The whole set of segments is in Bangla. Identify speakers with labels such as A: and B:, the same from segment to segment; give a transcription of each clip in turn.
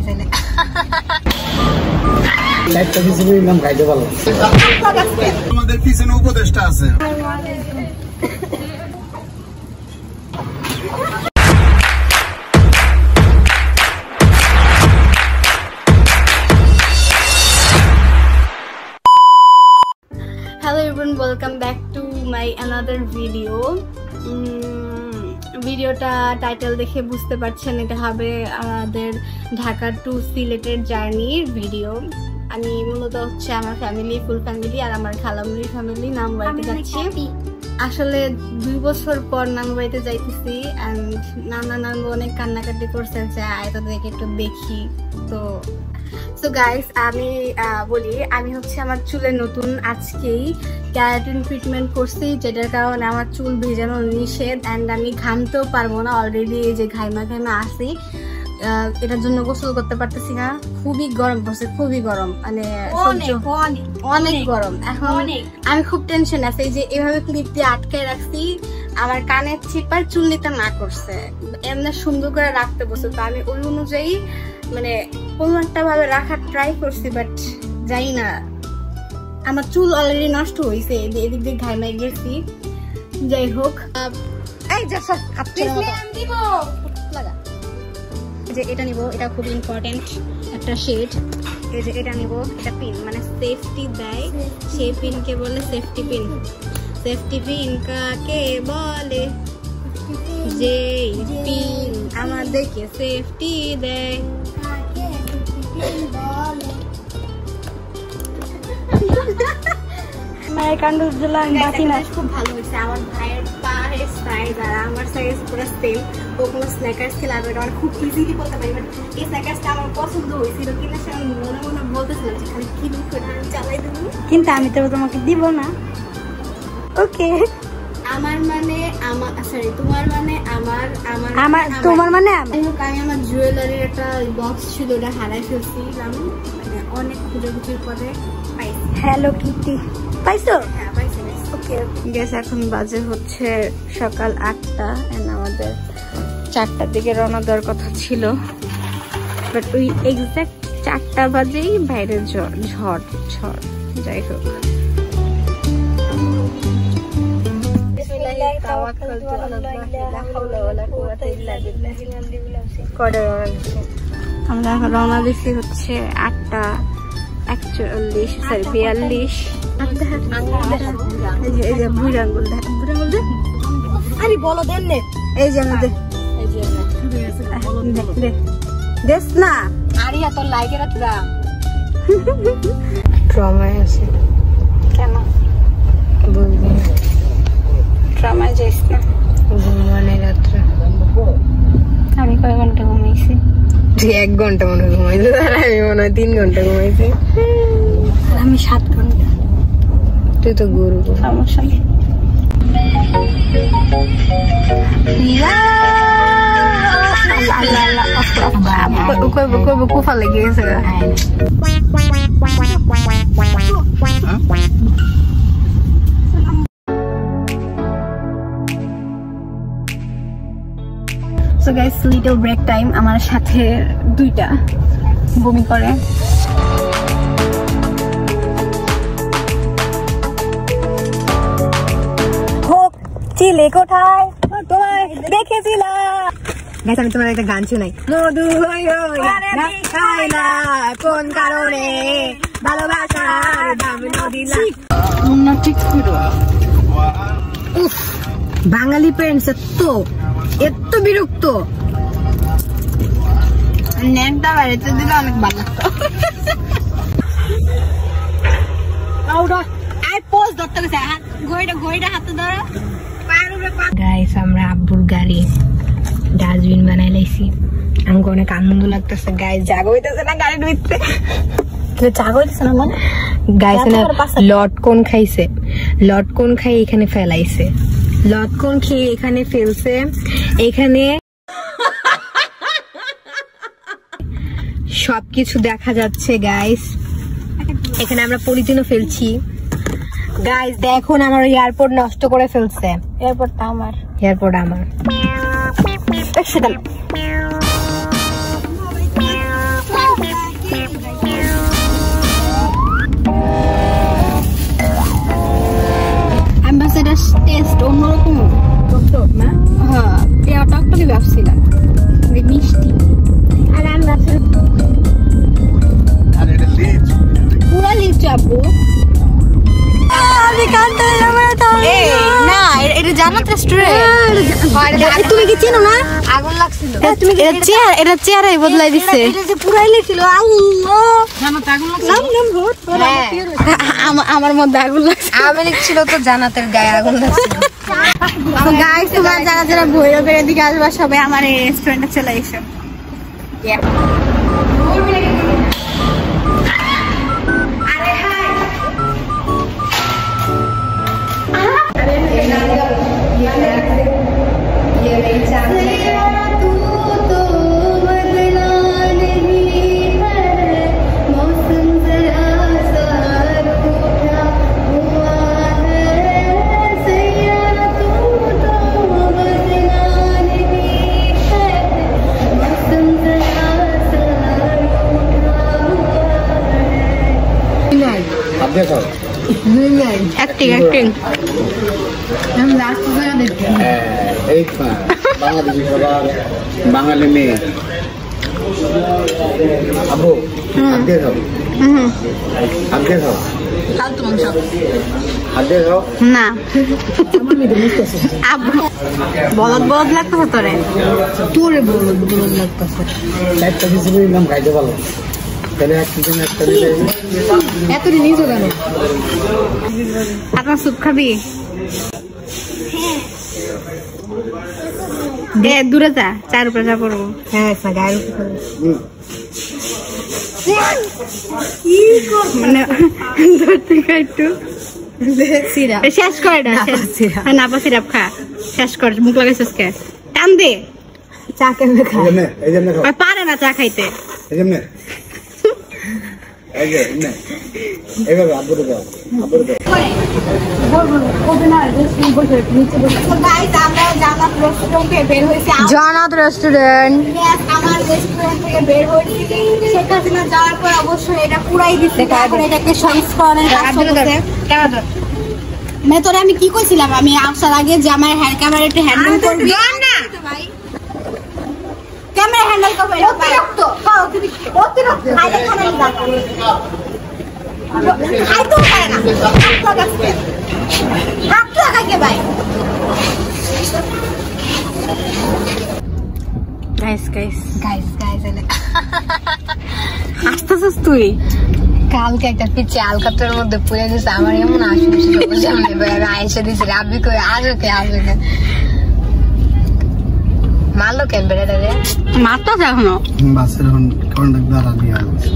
A: চাইলে
B: লাইটটা কিছু নাম গাইতে ভালো আমাদের পিছনে উপদেষ্টা আছে
A: Hello everyone, welcome back to my another video. ভিডিওটা টাইটেল দেখে বুঝতে পারছেন এটা হবে আমাদের ঢাকা টু সিলেটের জার্নির ভিডিও। আমি মূলত হচ্ছে আমার ফ্যামিলি, ফুল ফ্যামিলি আর আমার খালামুড়ির ফ্যামিলি নানুবাড়িতে যাচ্ছি। আসলে 2 বছর পর নানুবাড়িতে যাইতেছি অ্যান্ড নানু অনেক কান্নাকাটি করছে যে আয় তোদেরকে একটু দেখি। তো গাইস আমি বলি, আমি হচ্ছে আমার চুলে নতুন আজকেই ক্যারাটিন ট্রিটমেন্ট করছি, যেটার কারণে আমার চুল ভেজানো নিষেধ অ্যান্ড আমি ঘামতেও পারবো না। অলরেডি এই যে ঘাইমা আসি, এটার জন্য গোসল করতে পারতেছি না। খুবই গরম পড়ছে, খুবই গরম, মানে অনেক গরম। এখন আমি খুব টেনশন আছে, এই যে এভাবে ক্লিপ দিয়ে আটকায় রাখছি, আমার কানের চিপার চুল্লিটা না করছে, এমনি সুন্দর করে রাখতে বসে। তো আমি ওই অনুযায়ী মানে কোনো একটা ভাবে রাখার ট্রাই করছি, বাট জানি না, আমার চুল অলরেডি নষ্ট হয়েছে, এদিক দিয়ে ঘাইমাই গেছি। যাই হোক, যে এটা নিব, এটা খুব ইম্পর্টেন্ট একটা শেড। এই যে এটা নিব, এটা পিন, মানে সেফটি দেয়, সেই পিনকে বলে সেফটি পিন। সেফটি পিন কাকে বলে? যে পিন আমাদেরকে সেফটি দেয়। খুব ভালো হয়েছে, আমার ভাইয়ের পায়ের সাইজ আর আমার সাইজ পুরো সেম। ও কোনো স্ন্যাকার্স খেলে আমার খুব ইজিলি বলতে পারি, বাট এই স্ন্যাকার্সটা আমার পছন্দ হয়েছিল কিনা সে আমি মনে মনে বলতেছিলাম যে খালি কি করে চালাই দেবো, কিন্তু আমি তো তোমাকে দিব না। ওকে, আমার মানে আমার, সরি তোমার মানে আমার, আমার তোমার মানে আমি আমার জুয়েলারির একটা বক্স ছিল, ওটা হারাই ফেলছিলাম, মানে অনেক খুঁজে পরে পাইছি। হ্যালো কিটি পাইছো? হ্যাঁ পাইছি। ওকে গ্যাস, এখন বাজে হচ্ছে সকাল 8টা এন্ড আমাদের 4টার দিকে রওনা দেওয়ার কথা ছিল, বাট ওই এক্সাক্ট 4টা বাজেই বাইরে ঝড়। যাই হোক, আমরা এখন রওনা দিচ্ছি হচ্ছে 8:41, সরি 42। এই যে বুড়ি আঙ্গুল আরে বলো দেন নে, এই যে আমাদের দেশ না আরে এত লাইকে রাখরা ট্রমায় আছে কেন বুঝলি? ট্রমায় যাইস না, ঘুমানে রাত্রে আমি কয় ঘন্টা ঘুমাইছি? 1 ঘন্টা মনে ঘুমাইছি, আমি মনে হয় 3 ঘন্টা ঘুমাইছি, আমি 7 ঘন্টা। তুই তো গরু, সমস্যা নেই। কুফা লেগে গেছে। So guys, little break time. আমার সাথে 2টা বমি করে। হোক চিলে কোথায় তোমায় দেখেছিলাম। গাইস, আমি তোমার একটা গান শোনাই। মধু খাই না কোন কারণে ভালোবাসার দাম নদিলা। ঠিক করো। উফ, বাঙালি প্যারেন্টস এত বিরক্ত। নেটটা বাড়িতে দিলে অনেক ভালো লাগতো। গাইস, আমরা আব্বুর গাড়ি ডাস্টবিন বানাই লাইছি, আমাকে অনেক আনন্দ লাগতেছে। গাইস, জাগো হইতেছে না গাড়ি ঢুকতে, জাগো হইতেছে না মানে গাইস না লটকন খাইছে, লটকন খাই এখানে ফেলাইছে, লটকন খেয়ে এখানে ফেলছে। এখানে সবকিছু দেখা যাচ্ছে গাইস, এখানে আমরা পলিথিনও ফেলছি। গাইস দেখুন, আমার এয়ারপোর্ট নষ্ট করে ফেলছে। এয়ারপোর্টটা আমার, এয়ারপোর্ট আমার। জান্নাত রেস্টুরেন্ট তুমি কি চেনো না আগুন লাগছিল তুমি এটা চেহারাই বদলাই দিছে এটা যে পুরাইলে ছিল আল্লাহ জান্নাত আগুন লাগছিল নাম ভূত আমার মধ্যে আগুন লাগছে আমি লিখছিল তো জান্নাতের গায়ে আগুন লাগছিল গাইস তোমরা যারা যারা ভৈরবের দিকে আসবা সবাই আমার এই রেস্টুরেন্টে চলে এসো एक्टिंग एक्टिंग हम लास्ट में देखते हैं
B: एक बांग्लादेशी सवाल बांग्लादेश में अबू आगे जाओ आगे जाओ
A: फालतू मंगशो
B: आगे जाओ
A: ना अब बहुत बहुत लगता है तोरे तोरे बहुत बहुत लगता है
B: लाइट का किसी भी नाम गाइड वाला पहले एक्टिंग एक्टर
A: এত রিলিজ হলো না আপনার সুপ খাবি দে দূরে যা চার উপরে যা পড়বো হ্যাঁ গায়ের মানে ধরতে একটু শেষ করে না পা সিরাপ খা শেষ কর মুখ লাগাইছিস কে টান দে চা কেমনে খা পারে না চা খাইতে জান্নাত রেস্টুরেন্ট আমার রেস্টুরেন্ট থেকে বের হয়েছি শেখ হাসিনা যাওয়ার পর অবশ্যই এটা পুরাই দিচ্ছে এখন এটাকে সংস্করণের কাজ চলছে মানে তোরা আমি কি কইছিলাম আমি আসার আগে যে আমার হ্যান্ড ক্যামেরা একটু হ্যান্ডেল করবি না ভাই ক্যামেরা হ্যান্ডেল করবে অতিরিক্ত অতিরিক্ত আইলে খানা লাগা খাই তো পারে না হাত লাগাকে ভাই গাইস হাসতেছিস তুই কালকে একটা পিছে আলকাতের মধ্যে পুড়ে গেছে আমার এমন আশেপাশে আইসা দিয়েছে রাবি করে আসবে মারলো কেন বেড়ে রে মারতো এখনো বাসের এখন কন্ডাক্ট দ্বারা দিয়ে আসছে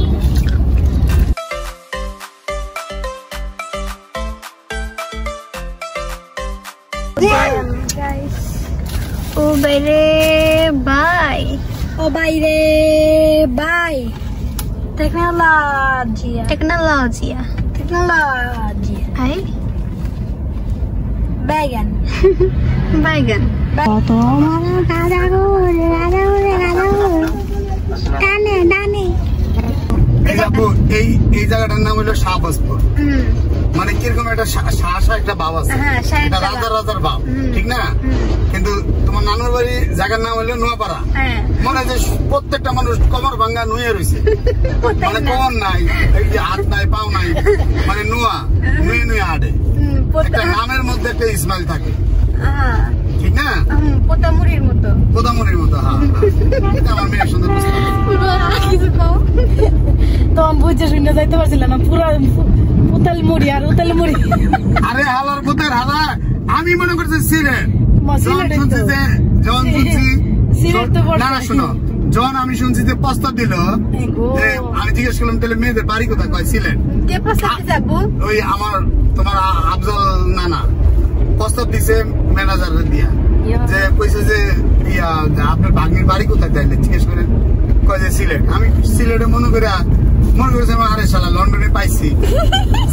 A: ও বাইরে বাই টেকনোলজিয়া আই বাইগান কত গাদা ডানে
B: এই জায়গাটার নাম হলো শাহবাজপুর মানে কিরকম একটা শাসা একটা বাব আছে এটা রাজার বাব ঠিক না কিন্তু তোমার নানুর বাড়ি জায়গার নাম হলো নোয়াপাড়া মনে হয় প্রত্যেকটা মানুষ কমর ভাঙ্গা নুয়ে রয়েছে মানে কমর নাই এই যে হাত নাই পাও নাই মানে নুয়ে হাঁটে একটা নামের মধ্যে একটা ইসমাইল থাকে ঠিক না পোতামুড়ির মতো হ্যাঁ এটা আমার মেয়ের সুন্দর
A: তো আমি বুঝে শুনে যাইতে পারছিলাম না পুরো উতাল মুড়ি
B: আরে হালার পুতের হালা আমি মনে করছি সিলেট শোনো যখন আমি শুনছি যে প্রস্তাব দিল আমি জিজ্ঞেস করলাম তাহলে মেয়েদের বাড়ি কোথায় কয় সিলেট ওই আমার তোমার আফজল নানা প্রস্তাব দিছে ম্যানেজার দিয়া যে কইছে যে আপনার ভাগ্নির বাড়ি কোথায় চাইলে জিজ্ঞেস করে কয় যে সিলেট আমি সিলেটে মনে করেছি আমি আরে শালা লন্ডনে পাইছি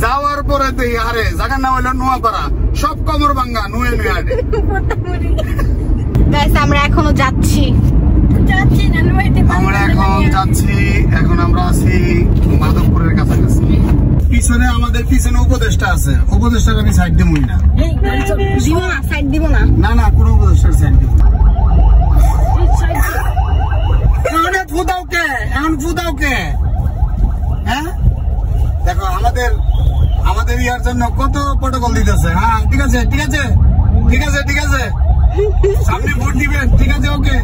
B: যাওয়ার পরে তো আরে জায়গার নাম হলো নোয়াপাড়া সব কমর ভাঙ্গা নুয়ে আটে
A: আমরা এখনো যাচ্ছি
B: এখন আমরা আছি মাধবপুরের কাছাকাছি পিছনে আমাদের পিছনে উপদেষ্টা আছে উপদেষ্টাকে আমি সাইড দিব না না কোনো উপদেষ্টার সাইড দিব ফুদাও কে হ্যাঁ দেখো আমাদের ইয়ার জন্য কত প্রটোকল দিতেছে হ্যাঁ ঠিক আছে ঠিক আছে ঠিক আছে, সামনে ভোট দিবেন, ঠিক আছে ওকে।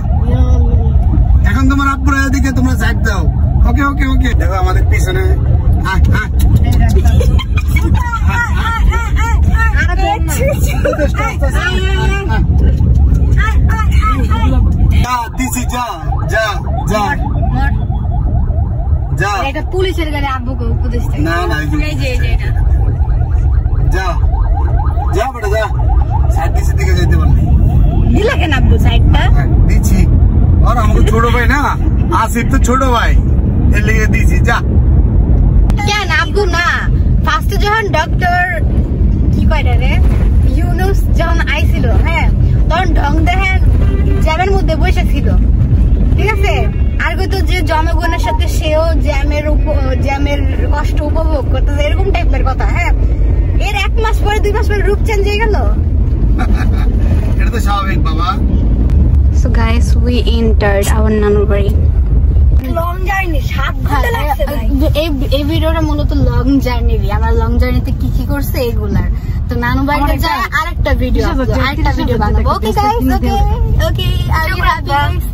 B: এখন তোমার আব্বুর দিকে তোমরা সাইড দাও, ওকে ওকে ওকে। দেখো আমাদের পিছনে দিছি, যা যা যা যা।
A: এটা পুলিশের গাড়ি, আব্বুকে উপদেশ দেয়।
B: না না যা যা বেটা যা, সাইড দিছি দিকে যেতে পারলি।
A: দিলা কেন আব্বু সাইডটা?
B: দিচ্ছি, আর আমাকে ছোট ভাই না, আসিফ তো ছোট ভাই, এর লেগে দিছি, যা।
A: কেন আব্বু না, ফার্স্টে যখন ডক্টর কি কয়টা রে ইউনুস যখন আইছিল, হ্যাঁ তখন ঢং দেখেন জ্যামের মধ্যে বসে ছিল, ঠিক আছে? আর কইতো যে জনগণের সাথে সেও জ্যামের কষ্ট উপভোগ করতে, এরকম টাইপের কথা। হ্যাঁ, এর 1 মাস পরে 2 মাস পরে রূপ চেঞ্জ হয়ে গেল।
B: এটা তো স্বাভাবিক বাবা।
A: So guys, we entered our নানুর বাড়ি।
C: লং জার্নি 7 ঘন্টা লাগছে ভাই।
A: এই ভিডিওটা মূলত লং জার্নি, আমরা লং জার্নিতে কি কি করছে এগুলার। তো নানু বাড়িতে যায় আরেকটা ভিডিও বানাবো। ওকে গাইস, ওকে ওকে,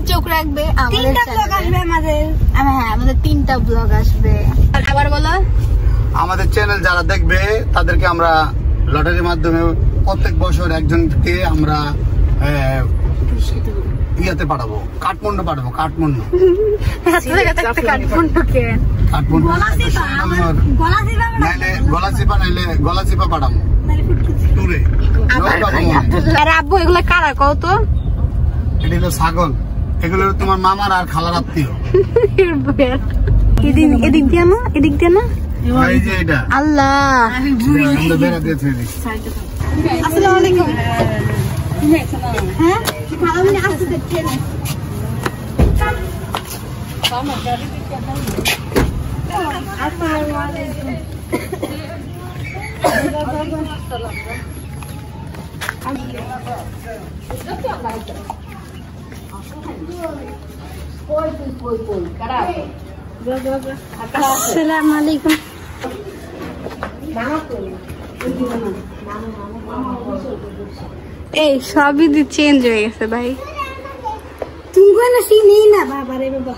A: চোখ রাখবে।
C: তিনটা ব্লগ আসবে আমাদের।
A: হ্যাঁ, আমাদের 3টা ব্লগ আসবে। আবার বলো,
B: আমাদের চ্যানেল যারা দেখবে তাদেরকে আমরা লটারির মাধ্যমে প্রত্যেক বছর একজনকে আমরা ইয়াতে পাঠাবো, কাঠমান্ডু পাঠাবো। কাঠমান্ডু নাইলে গলাচিপা পাঠাবো টুরে।
A: আব্বু এগুলো কারা কও তো?
B: এটা হলো ছাগল, এগুলো তোমার মামার আর খালার আত্মীয়।
A: এদিক দিয়ে না, এদিক দিয়ে না।
B: এই যে এটা
A: আল্লাহ,
B: আমরা বেড়া দিয়ে থুয়ে দিই।
A: আসসালামু আলাইকুম। হ্যাঁ, আমি আসতে দেখছি। আসসালামু আলাইকুম। আসসালামু আলাইকুম। এই সবই চেঞ্জ হয়ে গেছে ভাই।
C: তুমি কোন চিনি না বাবা রে বাবা।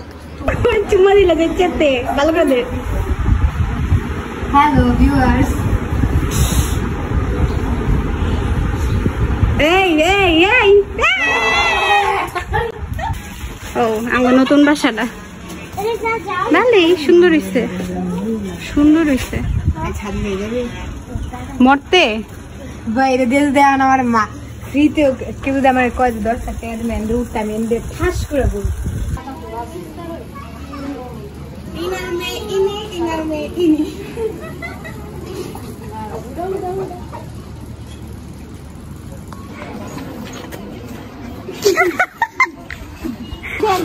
C: চুমা দিলা দেখতে ভালো করে।
A: Hello viewers. এই এই এই, ও আমার নতুন বাসাটা ভালোই সুন্দর হইছে, সুন্দর হইছে। মরতে
C: বাইরে দেশ দেওয়া আমার মা ফ্রিতে কেউ যদি আমার কয় 10 টাকা দেন আমি উঠতাম, এমনি ঠাস করে বলি।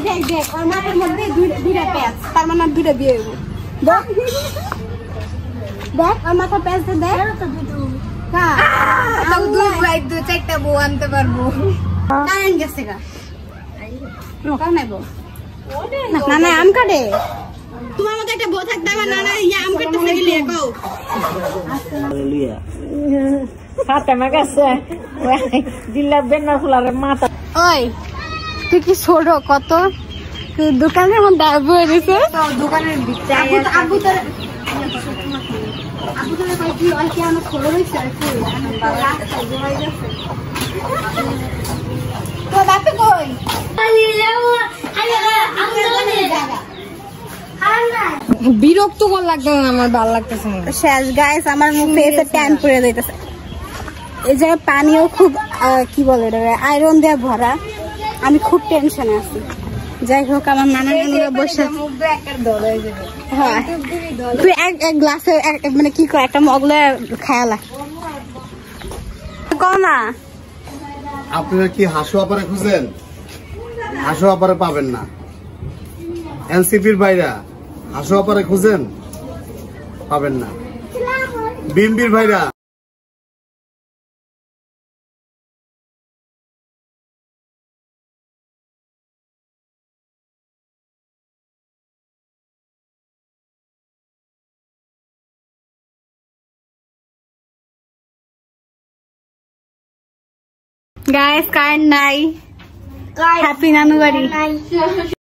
A: দেখ দেখ ওর মাথার মধ্যে দুইটা প্যাচ, তার মানে 2টা বিয়ে হইব। দেখ দেখ ওর মাথার প্যাচ দেখ। দুই ভাই 2-4টা বউ আনতে পারবো। কারেন্ট গেছে গা, না না আম কাটে। তোমার মতো একটা বউ থাকতে আমার নানা আম কাটতে গেলে কও ওই তুই কি ছোট কত, দোকানের মধ্যে বয়ে দিছে।
C: দোকানের
A: আবু তোর কি ওই কি আমার ছোট হয়েছে আর কি তো বাপে কই
C: বিরক্ত কর লাগতো না, আমার ভালো লাগতেছে না।
A: শেষ গাইস, আমার মুখে এসে ট্যান পড়ে যাইতেছে। এই জায়গায় পানিও খুব কি বলে এটা আয়রন দিয়ে ভরা, আমি খুব টেনশনে আছি। যাই হোক আমার নানা নানুরা বসে, হ্যাঁ তুই এক গ্লাসে মানে কি কর একটা মগলে খায়ালা কও না।
B: আপনারা কি হাসু আপারে খুঁজেন? হাসু আপারে পাবেন না। এনসিপির ভাইরা হাসু আপারে খুঁজেন, পাবেন না। বিএমপির ভাইরা
A: গাইস কারেন্ট নাই, হ্যাপি নানু বাড়ি।